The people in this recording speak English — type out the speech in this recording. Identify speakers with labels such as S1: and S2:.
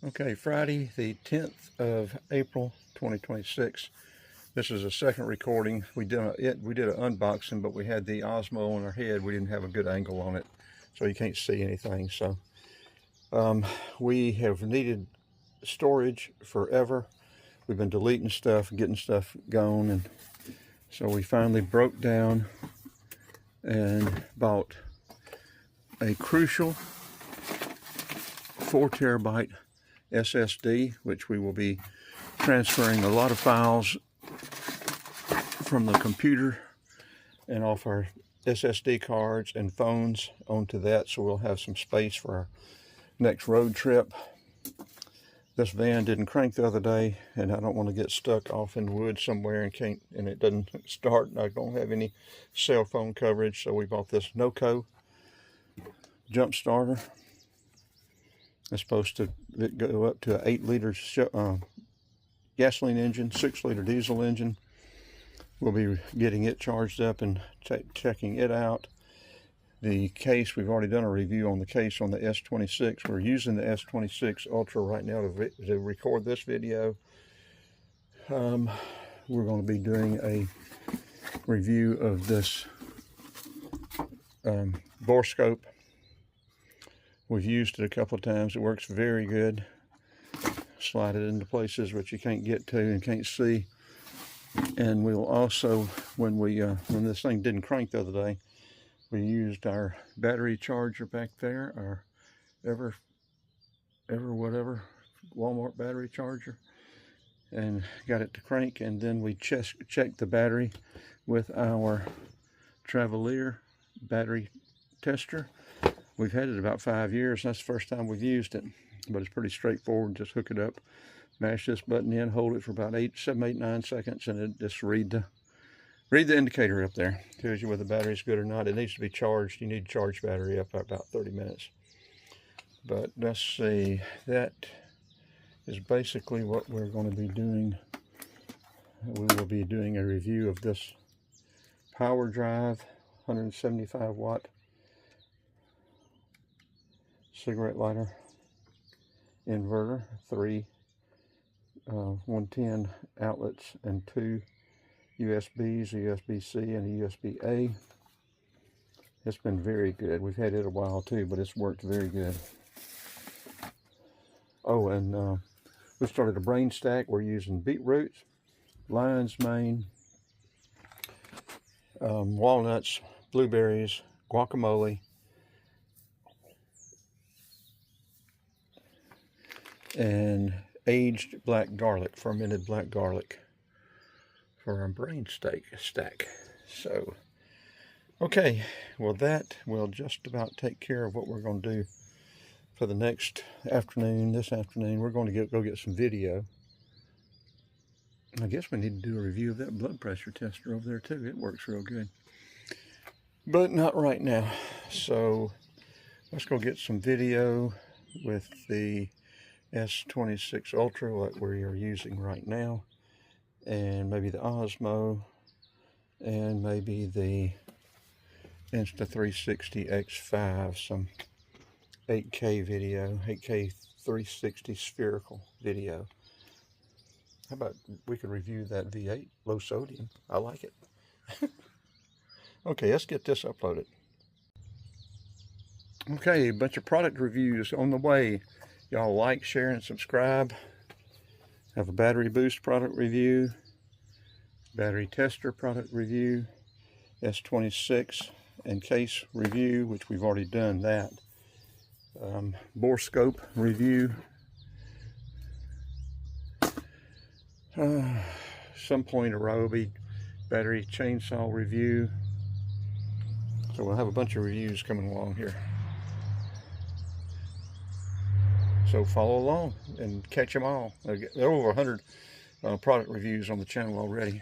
S1: Okay, Friday the 10th of April 2026. This is a second recording. We did an unboxing, but we had the Osmo on our head. We didn't have a good angle on it, so you can't see anything. So we have needed storage forever. We've been deleting stuff and getting stuff gone, and so we finally broke down and bought a crucial 4 terabyte SSD, which we will be transferring a lot of files from the computer and off our SSD cards and phones onto that, so we'll have some space for our next road trip. This van didn't crank the other day, and I don't want to get stuck off in the woods somewhere and it doesn't start, and I don't have any cell phone coverage, so we bought this NOCO jump starter. It's supposed to go up to an 8-liter gasoline engine, 6-liter diesel engine. We'll be getting it charged up and checking it out. The case, we've already done a review on the case on the S26. We're using the S26 Ultra right now to record this video. We're going to be doing a review of this borescope. We've used it a couple of times. It works very good. Slide it into places which you can't get to and can't see. And we'll also, when this thing didn't crank the other day, we used our battery charger back there, our whatever Walmart battery charger, and got it to crank. And then we checked the battery with our Travelier battery tester. We've had it about 5 years. That's the first time we've used it, but it's pretty straightforward. Just hook it up, mash this button in, hold it for about 7, 8, 9 seconds, and it just read the indicator up there. Tells you whether the battery's good or not. It needs to be charged. You need to charge battery up about 30 minutes. But let's see. That is basically what we're going to be doing. We will be doing a review of this power drive, 175 watt cigarette lighter inverter, 3 110 outlets and 2 USBs, a USB-C and a USB-A. It's been very good. We've had it a while too, but it's worked very good. Oh, and we started a brain stack. We're using beetroot, lion's mane, walnuts, blueberries, guacamole, and aged black garlic, fermented black garlic for our brain stack. So, okay, well that will just about take care of what we're going to do for the next afternoon. This afternoon, we're going to go get some video. I guess we need to do a review of that blood pressure tester over there too. It works real good. But not right now. So, let's go get some video with the S26 Ultra, what we are using right now, and maybe the Osmo, and maybe the Insta360 X5, some 8K video, 8K 360 spherical video. How about we could review that V8 low sodium? I like it. Okay, let's get this uploaded. Okay, a bunch of product reviews on the way. Y'all like, share, and subscribe. Have a battery boost product review, battery tester product review, S26 and case review, which we've already done that. Borescope review. Some point a Ryobi battery chainsaw review. So we'll have a bunch of reviews coming along here. So follow along and catch them all. There are over 100 product reviews on the channel already.